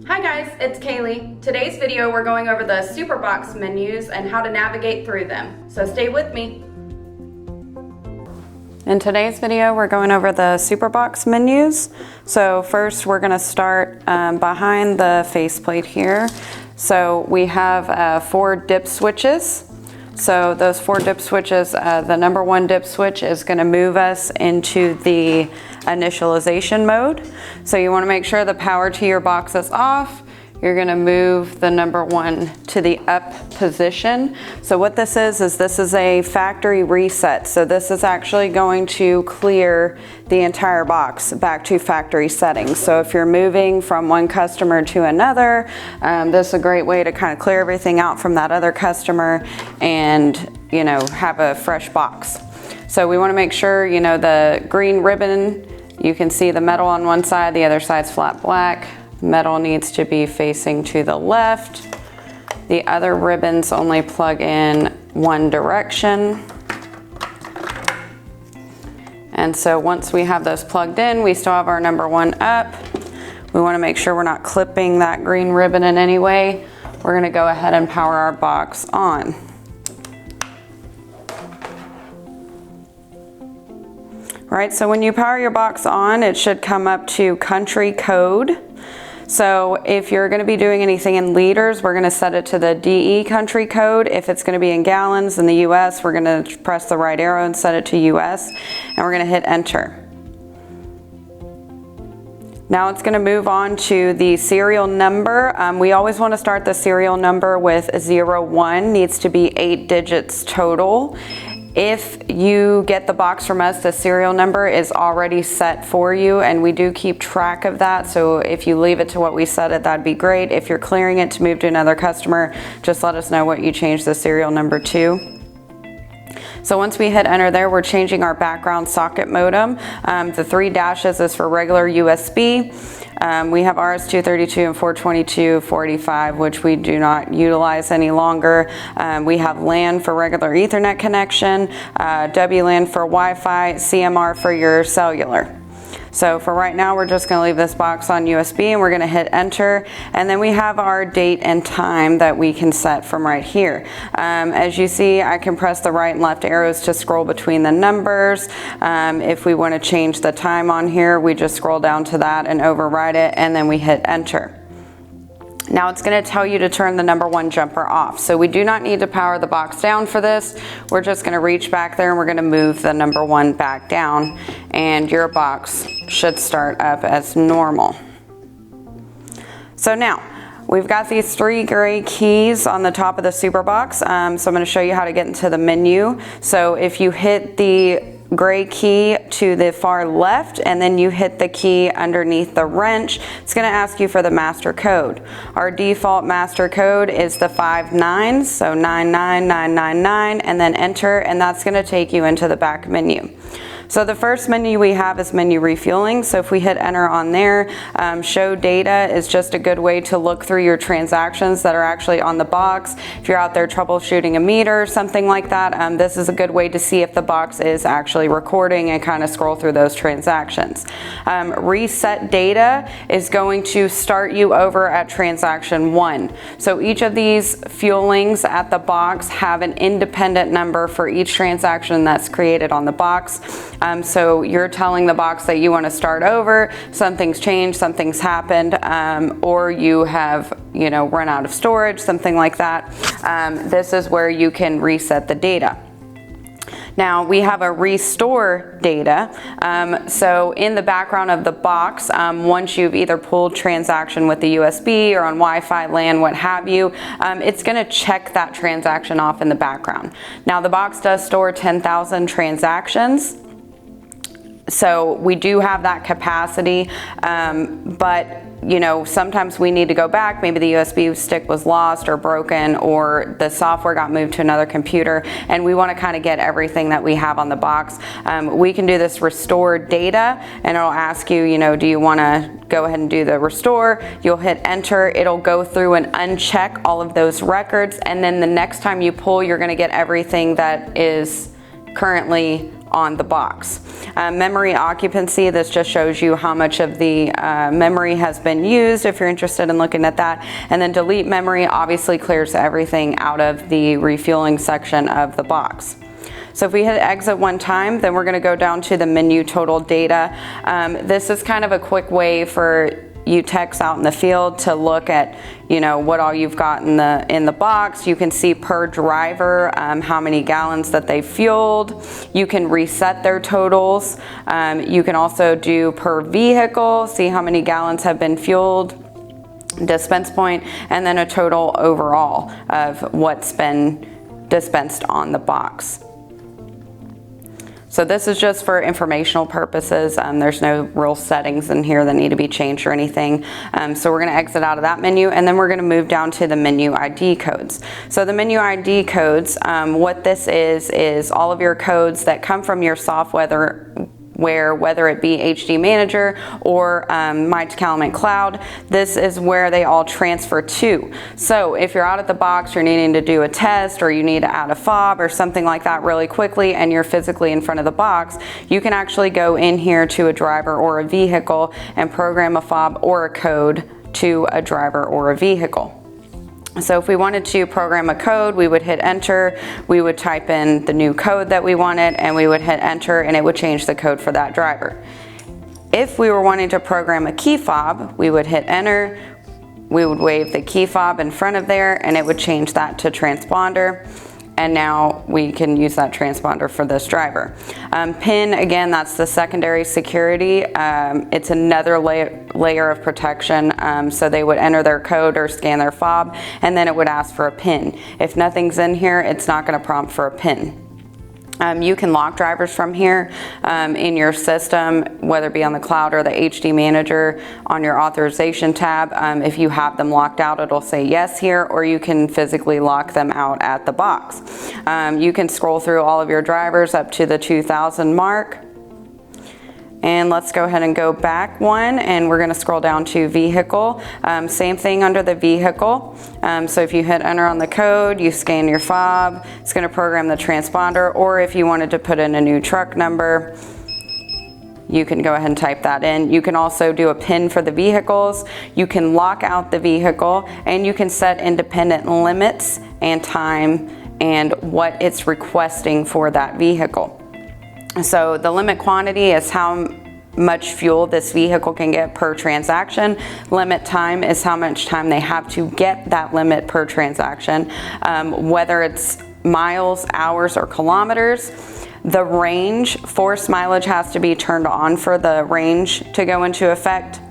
Hi guys, it's Kaylee. Today's video we're going over the Superbox menus and how to navigate through them. So stay with me. In today's video we're going over the Superbox menus. So first we're going to start behind the faceplate here. So we have 4 dip switches. So those 4 dip switches, the number 1 dip switch is going to move us into the initialization mode. So you want to make sure the power to your box is off. You're going to move the number 1 to the up position. So what this is this is a factory reset. So this is actually going to clear the entire box back to factory settings. So if you're moving from one customer to another, this is a great way to kind of clear everything out from that other customer and, have a fresh box. So we want to make sure, the green ribbon, you can see the metal on one side, the other side's flat black. Metal needs to be facing to the left. The other ribbons only plug in one direction. And so once we have those plugged in, we still have our number 1 up. We want to make sure we're not clipping that green ribbon in any way. We're going to go ahead and power our box on. Right, so when you power your box on, it should come up to country code. So if you're going to be doing anything in liters, we're going to set it to the DE country code. If it's going to be in gallons in the US, we're going to press the right arrow and set it to US, and we're going to hit enter. Now it's going to move on to the serial number. We always want to start the serial number with 01, needs to be 8 digits total. If you get the box from us, the serial number is already set for you, and we do keep track of that. So if you leave it to what we set it, that'd be great. If you're clearing it to move to another customer, just let us know what you changed the serial number to. So once we hit enter there, we're changing our background socket modem. The 3 dashes is for regular USB. We have RS-232 and 422, 485, which we do not utilize any longer. We have LAN for regular Ethernet connection, WLAN for Wi-Fi, CMR for your cellular. So for right now, we're just going to leave this box on USB and we're going to hit enter. And then we have our date and time that we can set from right here. As you see, I can press the right and left arrows to scroll between the numbers. If we want to change the time on here, we just scroll down to that and override it, and then we hit enter. Now it's going to tell you to turn the number 1 jumper off. So we do not need to power the box down for this. We're just going to reach back there and we're going to move the number 1 back down, and your box should start up as normal. So now we've got these 3 gray keys on the top of the Superbox. So I'm going to show you how to get into the menu. So if you hit the gray key to the far left and then you hit the key underneath the wrench, it's going to ask you for the master code. Our default master code is the 5 9s, so 99999, and then enter, and that's going to take you into the back menu. So the first menu we have is menu refueling. So if we hit enter on there, show data is just a good way to look through your transactions that are actually on the box. If you're out there troubleshooting a meter, something like that, this is a good way to see if the box is actually recording and kind of scroll through those transactions. Reset data is going to start you over at transaction 1. So each of these fuelings at the box have an independent number for each transaction that's created on the box. So you're telling the box that you want to start over, something's changed, something's happened, or you have, run out of storage, something like that. This is where you can reset the data. Now we have a restore data. So in the background of the box, once you've either pulled transaction with the USB or on Wi-Fi, LAN, what have you, it's going to check that transaction off in the background. Now the box does store 10,000 transactions. So we do have that capacity, but sometimes we need to go back. Maybe the USB stick was lost or broken, or the software got moved to another computer, and we want to kind of get everything that we have on the box. We can do this restore data, and it'll ask you, do you want to go ahead and do the restore? You'll hit enter. It'll go through and uncheck all of those records, and then the next time you pull, you're going to get everything that is currently on the box. Memory occupancy, this just shows you how much of the memory has been used if you're interested in looking at that. And then delete memory obviously clears everything out of the refueling section of the box. So if we hit exit one time, then we're going to go down to the menu total data. This is kind of a quick way for you techs out in the field to look at, you know, what all you've got in the box. You can see per driver how many gallons that they fueled. You can reset their totals. You can also do per vehicle, see how many gallons have been fueled, dispense point, and then a total overall of what's been dispensed on the box. So this is just for informational purposes. There's no real settings in here that need to be changed or anything. So we're going to exit out of that menu, and then we're going to move down to the menu ID codes. So the menu ID codes, what this is all of your codes that come from your software, whether it be HD Manager or MyCalumet Cloud, this is where they all transfer to. So if you're out at the box, you're needing to do a test, or you need to add a fob or something like that really quickly, and you're physically in front of the box, you can actually go in here to a driver or a vehicle and program a fob or a code to a driver or a vehicle. So if we wanted to program a code, we would hit enter, we would type in the new code that we wanted, and we would hit enter, and it would change the code for that driver. If we were wanting to program a key fob, we would hit enter, we would wave the key fob in front of there, and it would change that to transponder. And now we can use that transponder for this driver. PIN, again, that's the secondary security. It's another layer of protection. So they would enter their code or scan their fob, and then it would ask for a PIN. If nothing's in here, it's not going to prompt for a PIN. You can lock drivers from here in your system, whether it be on the cloud or the HD Manager on your authorization tab. If you have them locked out, it'll say yes here, or you can physically lock them out at the box. You can scroll through all of your drivers up to the 2000 mark. And let's go ahead and go back one, and we're going to scroll down to vehicle. Same thing under the vehicle. So if you hit enter on the code, you scan your fob, it's going to program the transponder, or if you wanted to put in a new truck number, you can go ahead and type that in. You can also do a PIN for the vehicles. You can lock out the vehicle, and you can set independent limits and time and what it's requesting for that vehicle. So the limit quantity is how much fuel this vehicle can get per transaction. Limit time is how much time they have to get that limit per transaction, whether it's miles, hours, or kilometers. The range, forced mileage has to be turned on for the range to go into effect.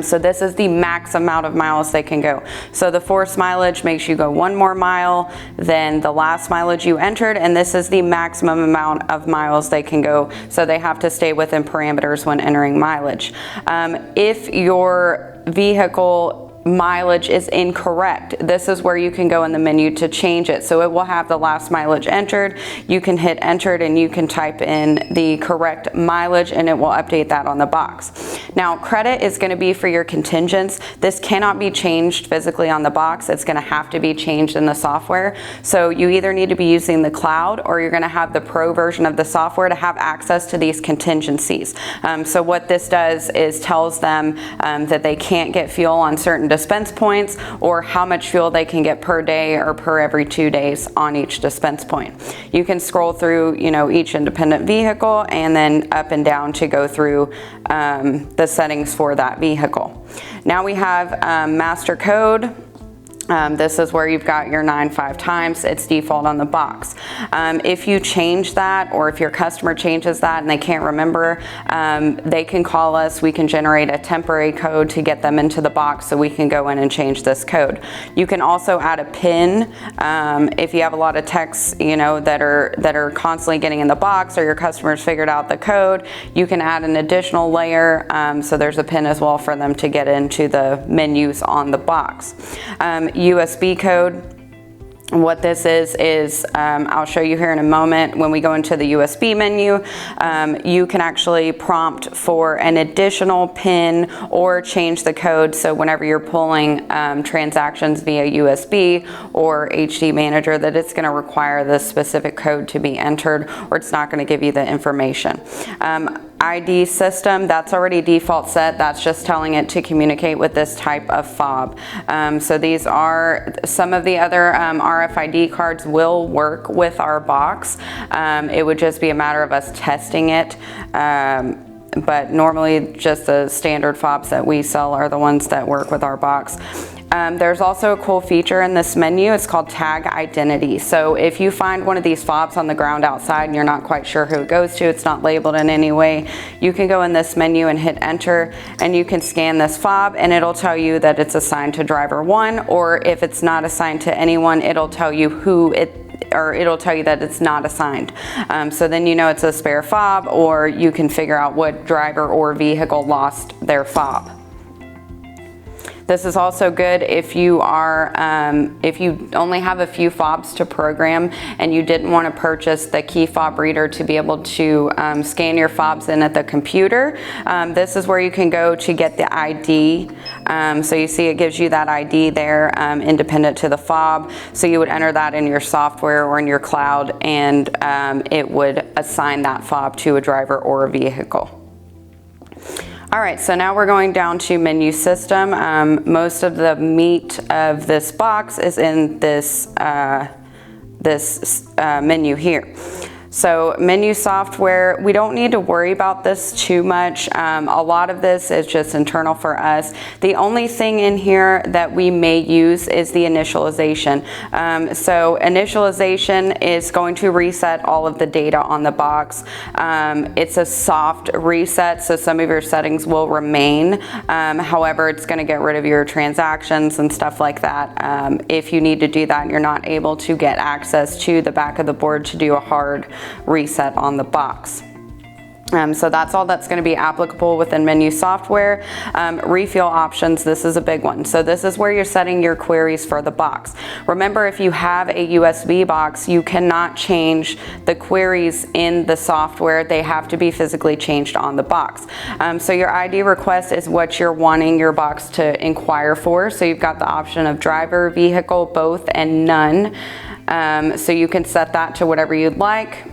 So this is the max amount of miles they can go. So the forced mileage makes you go one more mile than the last mileage you entered, and this is the maximum amount of miles they can go. So they have to stay within parameters when entering mileage. If your vehicle mileage is incorrect, this is where you can go in the menu to change it. So it will have the last mileage entered. You can hit entered, and you can type in the correct mileage, and it will update that on the box. Now, credit is going to be for your contingents. This cannot be changed physically on the box. It's going to have to be changed in the software. So you either need to be using the cloud, or you're going to have the pro version of the software to have access to these contingencies. So what this does is tells them that they can't get fuel on certain dispense points, or how much fuel they can get per day or per every 2 days on each dispense point. You can scroll through, you know, each independent vehicle, and then up and down to go through the settings for that vehicle. Now we have master code. This is where you've got your 9-5 times. It's default on the box. If you change that, or if your customer changes that and they can't remember, they can call us. We can generate a temporary code to get them into the box, so we can go in and change this code. You can also add a PIN if you have a lot of techs, you know, that are constantly getting in the box, or your customers figured out the code. You can add an additional layer, so there's a PIN as well for them to get into the menus on the box. USB code. What this is I'll show you here in a moment. When we go into the USB menu, you can actually prompt for an additional PIN or change the code. So whenever you're pulling transactions via USB or HD Manager, that it's going to require the specific code to be entered, or it's not going to give you the information. ID system, that's already default set. That's just telling it to communicate with this type of fob. So these are some of the other RFID cards will work with our box. It would just be a matter of us testing it. But normally just the standard fobs that we sell are the ones that work with our box. There's also a cool feature in this menu. It's called Tag Identity. So if you find one of these fobs on the ground outside and you're not quite sure who it goes to, it's not labeled in any way, you can go in this menu and hit enter, and you can scan this fob and it'll tell you that it's assigned to driver 1, or if it's not assigned to anyone, it'll tell you it'll tell you that it's not assigned. So then you know it's a spare fob, or you can figure out what driver or vehicle lost their fob. This is also good if you are, if you only have a few fobs to program and you didn't want to purchase the key fob reader to be able to scan your fobs in at the computer. This is where you can go to get the ID. So you see it gives you that ID there, independent to the fob. So you would enter that in your software or in your cloud, and it would assign that fob to a driver or a vehicle. All right, so now we're going down to menu system. Most of the meat of this box is in this, menu here. So menu software, we don't need to worry about this too much. A lot of this is just internal for us. The only thing in here that we may use is the initialization. So initialization is going to reset all of the data on the box. It's a soft reset, so some of your settings will remain. However, it's going to get rid of your transactions and stuff like that. If you need to do that and you're not able to get access to the back of the board to do a hard reset on the box. So that's all that's going to be applicable within menu software. Refuel options, this is a big one. So this is where you're setting your queries for the box. Remember, if you have a USB box, you cannot change the queries in the software. They have to be physically changed on the box. So your ID request is what you're wanting your box to inquire for. So you've got the option of driver, vehicle, both, and none. So you can set that to whatever you'd like,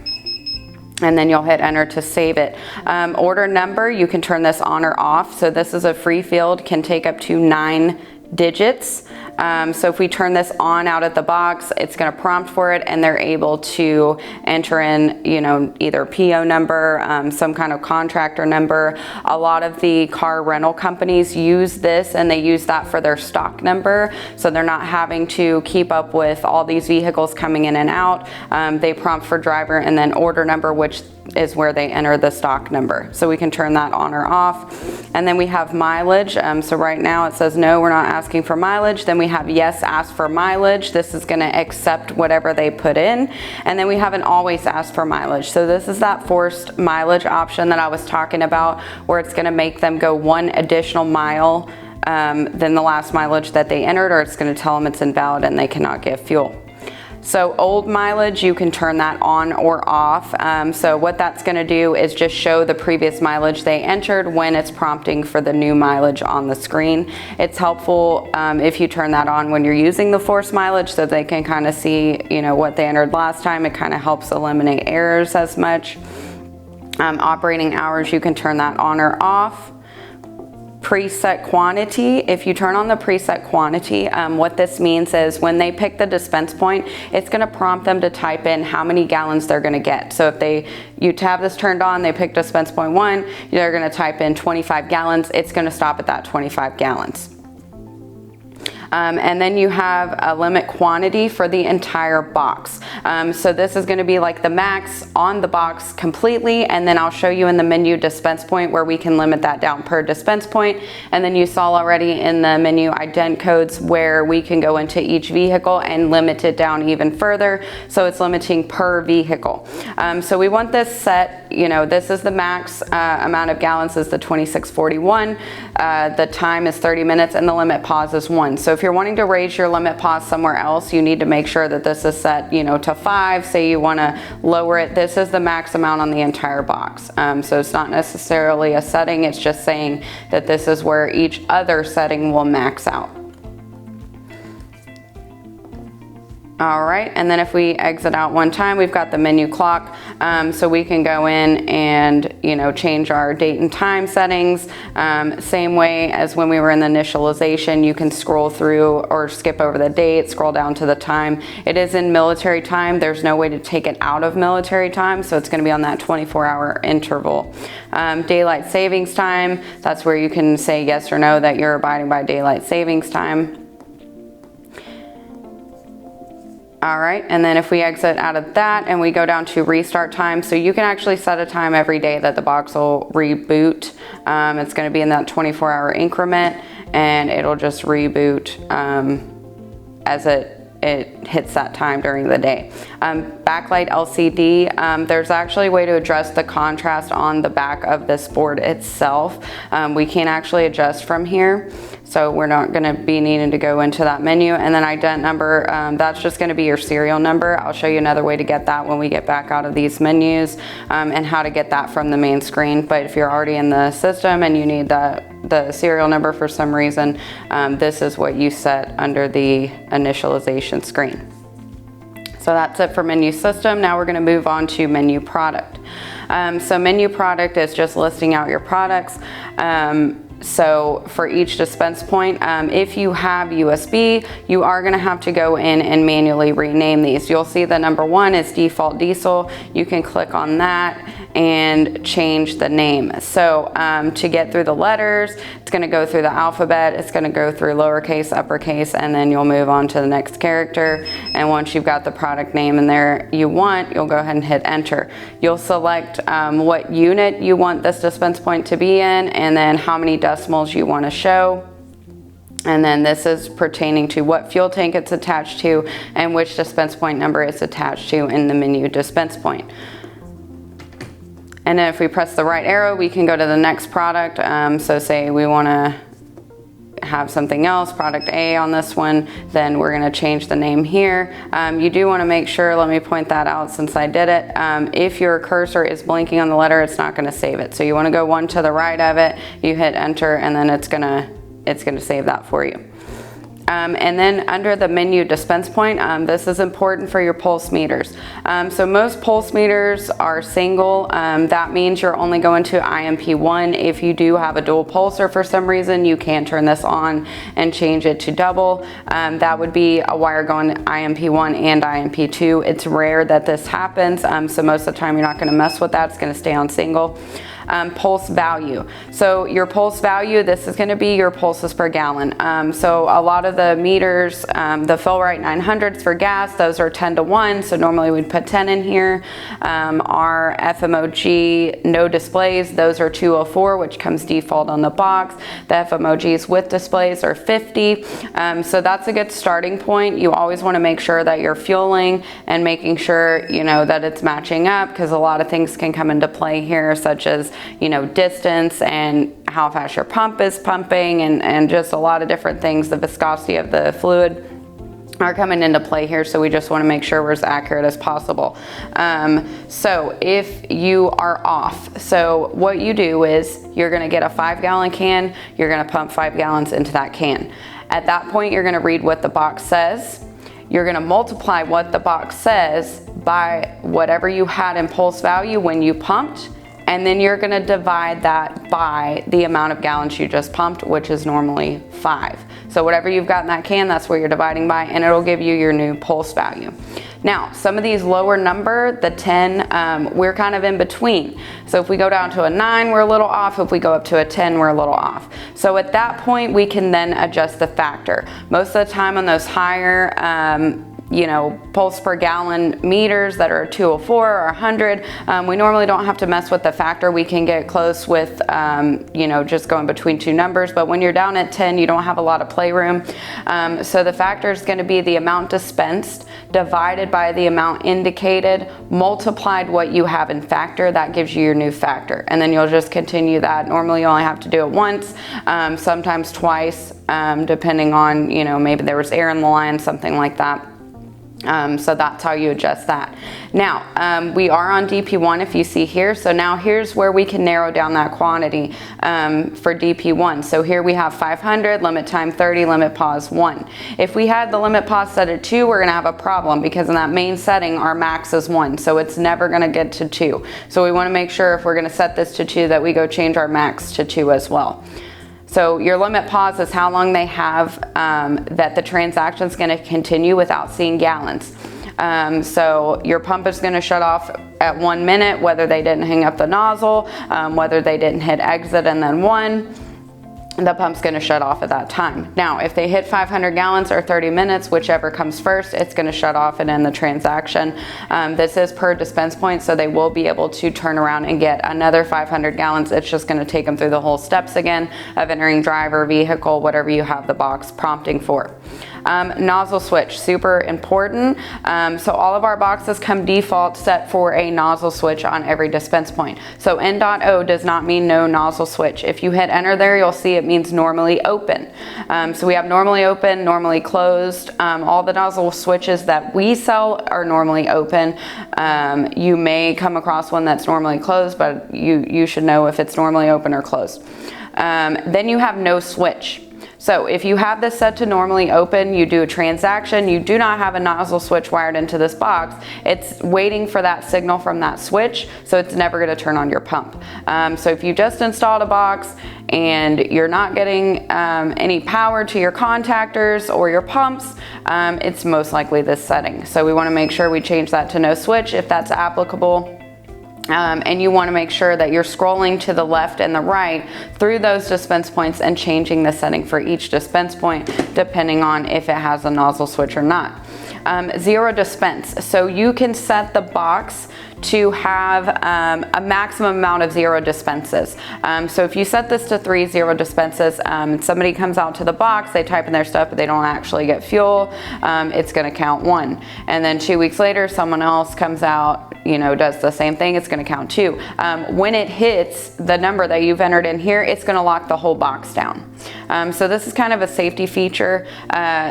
and then you'll hit enter to save it. Order number, you can turn this on or off. So this is a free field, can take up to 9 digits. So if we turn this on out of the box, it's going to prompt for it, and they're able to enter in, you know, either PO number, some kind of contractor number. A lot of the car rental companies use this, and they use that for their stock number, so they're not having to keep up with all these vehicles coming in and out. They prompt for driver and then order number, which is where they enter the stock number. So we can turn that on or off. And then we have mileage. So right now it says no, we're not asking for mileage. Then we have yes, ask for mileage. This is going to accept whatever they put in. And then we have an always ask for mileage. So this is that forced mileage option that I was talking about, where it's going to make them go 1 additional mile than the last mileage that they entered, or it's going to tell them it's invalid and they cannot get fuel. So old mileage, you can turn that on or off. So what that's going to do is just show the previous mileage they entered when it's prompting for the new mileage on the screen. It's helpful if you turn that on when you're using the forced mileage, so they can kind of see, you know, what they entered last time. It kind of helps eliminate errors as much. Operating hours, you can turn that on or off. Preset quantity, if you turn on the preset quantity, what this means is when they pick the dispense point, it's going to prompt them to type in how many gallons they're going to get. So if you have this turned on, they pick dispense point 1, they're going to type in 25 gallons, it's going to stop at that 25 gallons. And then you have a limit quantity for the entire box. So this is going to be like the max on the box completely, and then I'll show you in the menu dispense point where we can limit that down per dispense point. And then you saw already in the menu ident codes where we can go into each vehicle and limit it down even further. So it's limiting per vehicle. So we want this set, you know, this is the max amount of gallons is the 2641. The time is 30 minutes and the limit pause is 1. So if you're wanting to raise your limit pause somewhere else, you need to make sure that this is set, you know, to 5. Say you want to lower it. This is the max amount on the entire box. So it's not necessarily a setting. It's just saying that this is where each other setting will max out. All right, and then if we exit out one time, we've got the menu clock, so we can go in and, you know, change our date and time settings. Same way as when we were in the initialization, you can scroll through or skip over the date, scroll down to the time. It is in military time. There's no way to take it out of military time, so it's going to be on that 24-hour interval. Daylight savings time, that's where you can say yes or no that you're abiding by daylight savings time. All right, and then if we exit out of that and we go down to restart time, so you can actually set a time every day that the box will reboot. It's gonna be in that 24-hour increment, and it'll just reboot as it hits that time during the day. Backlight LCD, there's actually a way to adjust the contrast on the back of this board itself. We can't actually adjust from here, so we're not gonna be needing to go into that menu. And then ident number, that's just gonna be your serial number. I'll show you another way to get that when we get back out of these menus, and how to get that from the main screen. But if you're already in the system and you need the serial number for some reason, this is what you set under the initialization screen. So that's it for menu system. Now we're gonna move on to menu product. So menu product is just listing out your products. So for each dispense point, if you have USB, you are gonna have to go in and manually rename these. You'll see the number 1 is default diesel. You can click on that and change the name. So to get through the letters, it's gonna go through the alphabet, it's gonna go through lowercase, uppercase, and then you'll move on to the next character. And once you've got the product name in there you want, you'll go ahead and hit enter. You'll select what unit you want this dispense point to be in, and then how many decimals you want to show. And then this is pertaining to what fuel tank it's attached to and which dispense point number it's attached to in the menu dispense point. And then if we press the right arrow, we can go to the next product. So say we want to have something else, product A on this one, then we're going to change the name here. You do want to make sure, let me point that out since I did it, if your cursor is blinking on the letter, it's not going to save it. So you want to go one to the right of it, you hit enter, and then it's going to save that for you. And then under the menu dispense point, this is important for your pulse meters. So most pulse meters are single. That means you're only going to IMP1. If you do have a dual pulser for some reason, you can turn this on and change it to double. That would be a wire going IMP1 and IMP2. It's rare that this happens, so most of the time you're not going to mess with that. It's going to stay on single. Pulse value. So your pulse value, this is going to be your pulses per gallon. So a lot of the meters, the Fill-Rite 900s for gas, those are 10 to 1. So normally we'd put 10 in here. Our FMOG no displays, those are 204, which comes default on the box. The FMOGs with displays are 50. So that's a good starting point. You always want to make sure that you're fueling and making sure, you know, that it's matching up, because a lot of things can come into play here, such as, you know, distance and how fast your pump is pumping, and just a lot of different things. The viscosity of the fluid are coming into play here, so we just want to make sure we're as accurate as possible. So if you are off, so what you do is you're going to get a 5-gallon can, you're going to pump 5 gallons into that can. At that point, you're going to read what the box says. You're going to multiply what the box says by whatever you had in pulse value when you pumped, and then you're going to divide that by the amount of gallons you just pumped, which is normally 5. So whatever you've got in that can, that's what you're dividing by, and it'll give you your new pulse value. Now, some of these lower number, the 10, we're kind of in between. So if we go down to a 9, we're a little off. If we go up to a 10, we're a little off. So at that point, we can then adjust the factor. Most of the time on those higher you know, pulse per gallon meters that are 204 or 100. We normally don't have to mess with the factor. We can get close with, you know, just going between two numbers. But when you're down at 10, you don't have a lot of playroom. So the factor is going to be the amount dispensed divided by the amount indicated, multiplied what you have in factor. That gives you your new factor. And then you'll just continue that. Normally you only have to do it once, sometimes twice, depending on, you know, maybe there was air in the line, something like that. So that's how you adjust that. Now, we are on DP1 if you see here. So now here's where we can narrow down that quantity for DP1. So here we have 500, limit time 30, limit pause 1. If we had the limit pause set at 2, we're gonna have a problem because in that main setting, our max is 1. So it's never gonna get to 2. So we wanna make sure if we're gonna set this to 2 that we go change our max to 2 as well. So your limit pause is how long they have that the transaction is going to continue without seeing gallons. So your pump is going to shut off at 1 minute, whether they didn't hang up the nozzle, whether they didn't hit exit and then 1. The pump's going to shut off at that time. Now, if they hit 500 gallons or 30 minutes, whichever comes first, it's going to shut off and end the transaction. This is per dispense point, so they will be able to turn around and get another 500 gallons. It's just going to take them through the whole steps again of entering driver, vehicle, whatever you have the box prompting for. Nozzle switch, super important. So all of our boxes come default set for a nozzle switch on every dispense point. So N.O does not mean no nozzle switch. If you hit enter there, you'll see it means normally open. So we have normally open, normally closed. All the nozzle switches that we sell are normally open. You may come across one that's normally closed, but you should know if it's normally open or closed. Then you have no switch. So if you have this set to normally open, you do a transaction, you do not have a nozzle switch wired into this box, it's waiting for that signal from that switch, so it's never gonna turn on your pump. So if you just installed a box and you're not getting any power to your contactors or your pumps, it's most likely this setting. So we wanna make sure we change that to no switch if that's applicable. And you want to make sure that you're scrolling to the left and the right through those dispense points and changing the setting for each dispense point depending on if it has a nozzle switch or not. Zero dispense. So you can set the box to have a maximum amount of zero dispenses. So if you set this to 3 zero dispenses, somebody comes out to the box, they type in their stuff, but they don't actually get fuel, it's gonna count 1. And then 2 weeks later, someone else comes out, you know, does the same thing, it's gonna count 2. When it hits the number that you've entered in here, it's gonna lock the whole box down. So this is kind of a safety feature,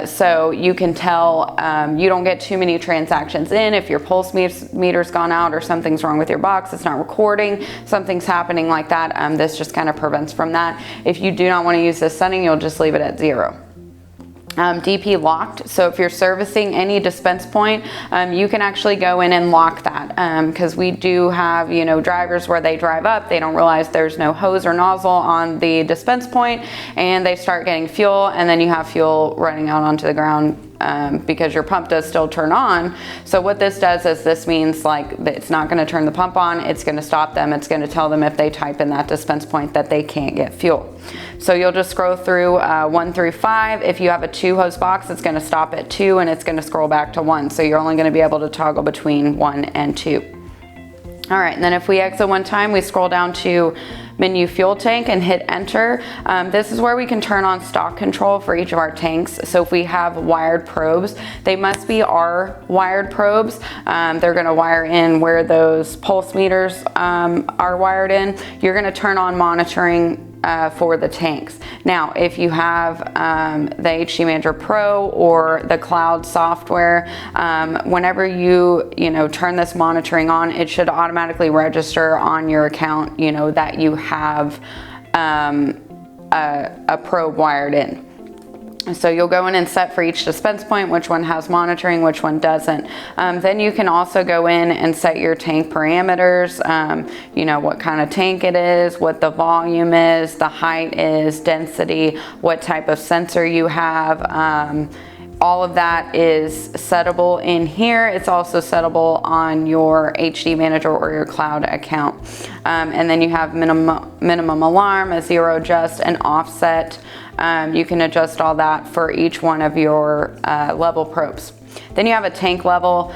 so you can tell you don't get too many transactions in. If your pulse meter's gone out or something's wrong with your box, it's not recording, something's happening like that, this just kind of prevents from that. If you do not want to use this setting, you'll just leave it at 0. DP locked. So if you're servicing any dispense point, you can actually go in and lock that because we do have, you know, drivers where they drive up, they don't realize there's no hose or nozzle on the dispense point and they start getting fuel and then you have fuel running out onto the ground because your pump does still turn on. So what this does is this means like it's not going to turn the pump on, it's going to stop them, it's going to tell them if they type in that dispense point that they can't get fuel. So you'll just scroll through 1 through 5. If you have a 2 hose box, it's going to stop at 2 and it's going to scroll back to 1. So you're only going to be able to toggle between 1 and 2. All right, and then if we exit one time, we scroll down to menu fuel tank and hit enter. This is where we can turn on stock control for each of our tanks. So if we have wired probes, they must be our wired probes. They're gonna wire in where those pulse meters are wired in. You're gonna turn on monitoring for the tanks. Now, if you have the HD Manager Pro or the cloud software, whenever you turn this monitoring on, it should automatically register on your account, that you have a probe wired in. So you'll go in and set for each dispense point which one has monitoring, which one doesn't. Then you can also go in and set your tank parameters, what kind of tank it is, what the volume is, the height is, density, what type of sensor you have. All of that is settable in here. It's also settable on your HD Manager or your cloud account. And then you have minimum alarm, a zero adjust, and offset. You can adjust all that for each one of your level probes. Then you have a tank level.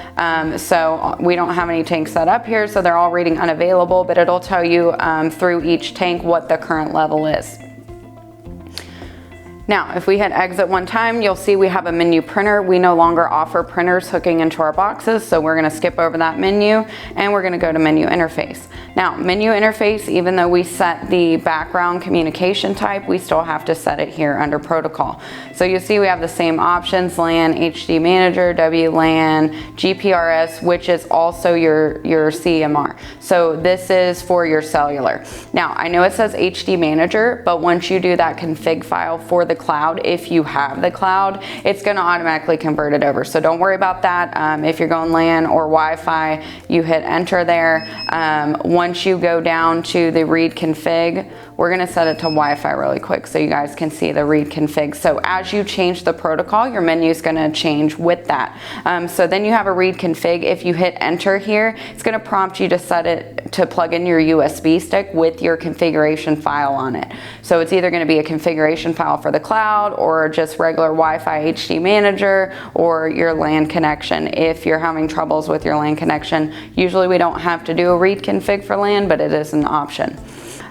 So we don't have any tanks set up here, so they're all reading unavailable, but it'll tell you through each tank what the current level is. Now, if we hit exit one time, you'll see we have a menu printer. We no longer offer printers hooking into our boxes, so we're gonna skip over that menu and we're gonna go to menu interface. Now, menu interface, even though we set the background communication type, we still have to set it here under protocol. So you see we have the same options, LAN, HD Manager, WLAN, GPRS, which is also your CMR. So this is for your cellular. Now, I know it says HD Manager, but once you do that config file for the cloud, if you have the cloud, it's going to automatically convert it over. So don't worry about that. If you're going LAN or Wi-Fi, you hit enter there. Once you go down to the read config, we're going to set it to Wi-Fi really quick so you guys can see the read config. So as you change the protocol, your menu is going to change with that. So then you have a read config. If you hit enter here, it's going to prompt you to set it to plug in your USB stick with your configuration file on it. So it's either going to be a configuration file for the cloud or just regular Wi-Fi HD Manager or your LAN connection. If you're having troubles with your LAN connection, usually we don't have to do a read config for LAN, but it is an option.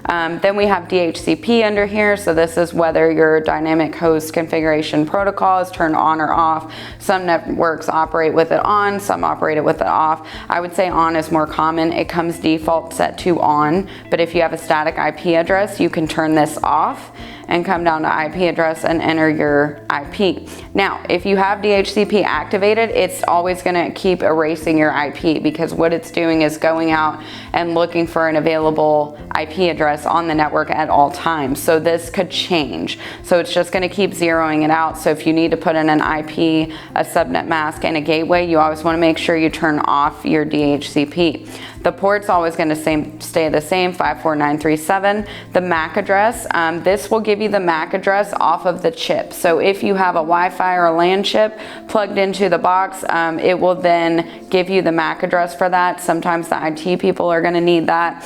Then we have DHCP under here. So this is whether your dynamic host configuration protocol is turned on or off. Some networks operate with it on, some operate it with it off. I would say on is more common. It comes default set to on, but if you have a static IP address, you can turn this off and come down to IP address and enter your IP. Now, if you have DHCP activated, it's always gonna keep erasing your IP because what it's doing is going out and looking for an available IP address on the network at all times. So this could change. So it's just gonna keep zeroing it out. So if you need to put in an IP, a subnet mask, and a gateway, you always wanna make sure you turn off your DHCP. The port's always going to stay the same, 54937. The MAC address, this will give you the MAC address off of the chip. So if you have a Wi-Fi or a LAN chip plugged into the box, it will then give you the MAC address for that. Sometimes the IT people are going to need that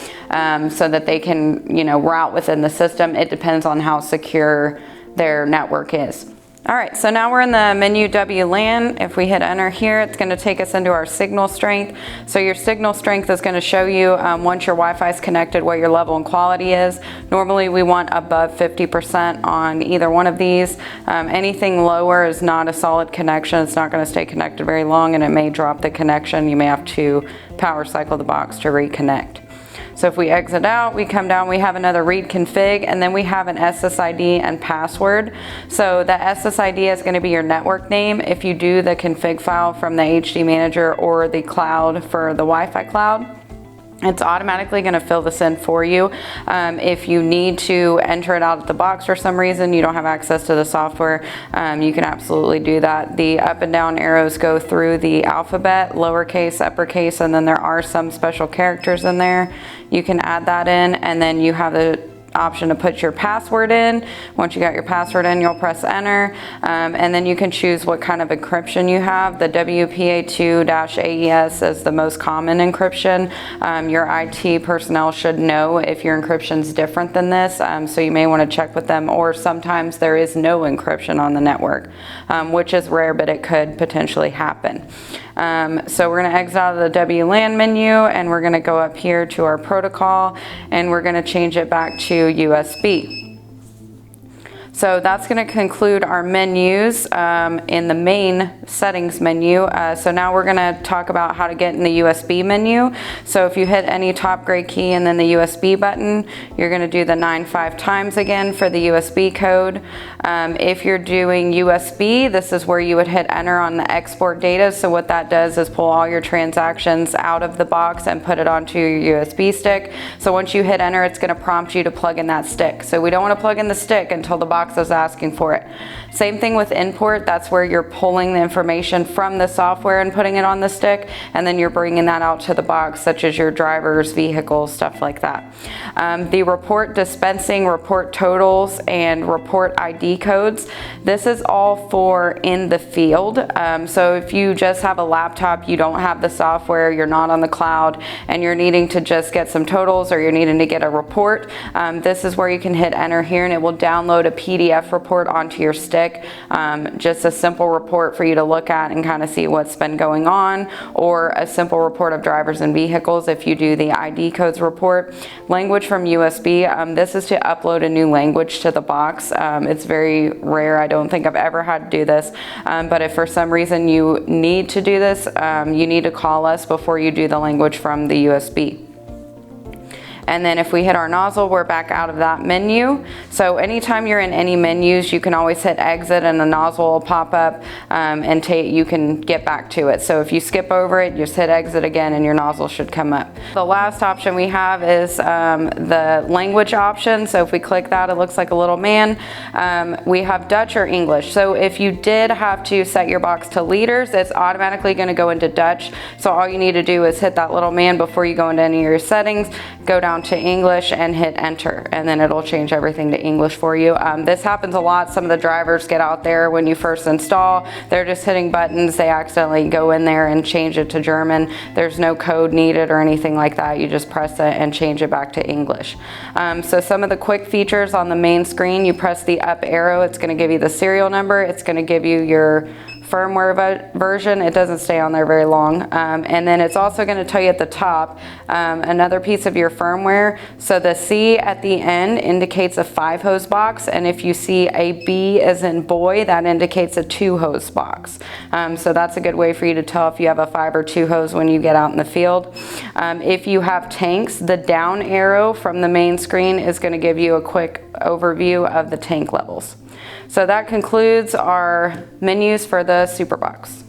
so that they can, route within the system. It depends on how secure their network is. All right, so now we're in the menu WLAN. If we hit enter here, it's going to take us into our signal strength. So your signal strength is going to show you once your Wi-Fi is connected what your level and quality is. Normally we want above 50% on either one of these. Anything lower is not a solid connection. It's not going to stay connected very long and it may drop the connection. You may have to power cycle the box to reconnect. So if we exit out, we come down, we have another read config, and then we have an SSID and password. So the SSID is going to be your network name. If you do the config file from the HD Manager or the cloud for the Wi-Fi cloud, it's automatically going to fill this in for you. If you need to enter it out of the box for some reason, you don't have access to the software, you can absolutely do that. The up and down arrows go through the alphabet, lowercase, uppercase, and then there are some special characters in there. You can add that in, and then you have the option to put your password in. Once you got your password in, you'll press enter, and then you can choose what kind of encryption you have. The WPA2-AES is the most common encryption. Your IT personnel should know if your encryption is different than this, so you may want to check with them, or sometimes there is no encryption on the network, which is rare, but it could potentially happen. So we're going to exit out of the WLAN menu and we're going to go up here to our protocol and we're going to change it back to USB. So that's going to conclude our menus in the main settings menu. So now we're going to talk about how to get in the USB menu. So if you hit any top gray key and then the USB button, you're going to do the 9-5 times again for the USB code. If you're doing USB, this is where you would hit enter on the export data. So what that does is pull all your transactions out of the box and put it onto your USB stick. So once you hit enter, it's going to prompt you to plug in that stick. So we don't want to plug in the stick until the box is asking for it. Same thing with import. That's where you're pulling the information from the software and putting it on the stick, and then you're bringing that out to the box, such as your drivers, vehicles, stuff like that. The report dispensing, report totals, and report ID codes. This is all for in the field. So if you just have a laptop, you don't have the software, you're not on the cloud, and you're needing to just get some totals or you're needing to get a report, this is where you can hit enter here and it will download a PDF report onto your stick, just a simple report for you to look at and kind of see what's been going on, or a simple report of drivers and vehicles if you do the ID codes report. Language from USB, this is to upload a new language to the box. It's very rare. I don't think I've ever had to do this, but if for some reason you need to do this, you need to call us before you do the language from the USB. And then if we hit our nozzle, we're back out of that menu. So anytime you're in any menus, you can always hit exit and the nozzle will pop up, and you can get back to it. So if you skip over it, just hit exit again and your nozzle should come up. The last option we have is the language option. So if we click that, it looks like a little man. We have Dutch or English. So if you did have to set your box to liters, it's automatically going to go into Dutch. So all you need to do is hit that little man before you go into any of your settings, go down to English and hit enter, and then it'll change everything to English for you. This happens a lot. Some of the drivers get out there when you first install, they're just hitting buttons, they accidentally go in there and change it to German. There's no code needed or anything like that. You just press it and change it back to English. So some of the quick features on the main screen, you press the up arrow, it's going to give you the serial number, it's going to give you your firmware version. It doesn't stay on there very long. And then it's also going to tell you at the top another piece of your firmware. So the C at the end indicates a 5-hose box, and if you see a B as in boy, that indicates a 2-hose box. So that's a good way for you to tell if you have a 5 or 2 hose when you get out in the field. If you have tanks, the down arrow from the main screen is going to give you a quick overview of the tank levels. So that concludes our menus for the Superbox.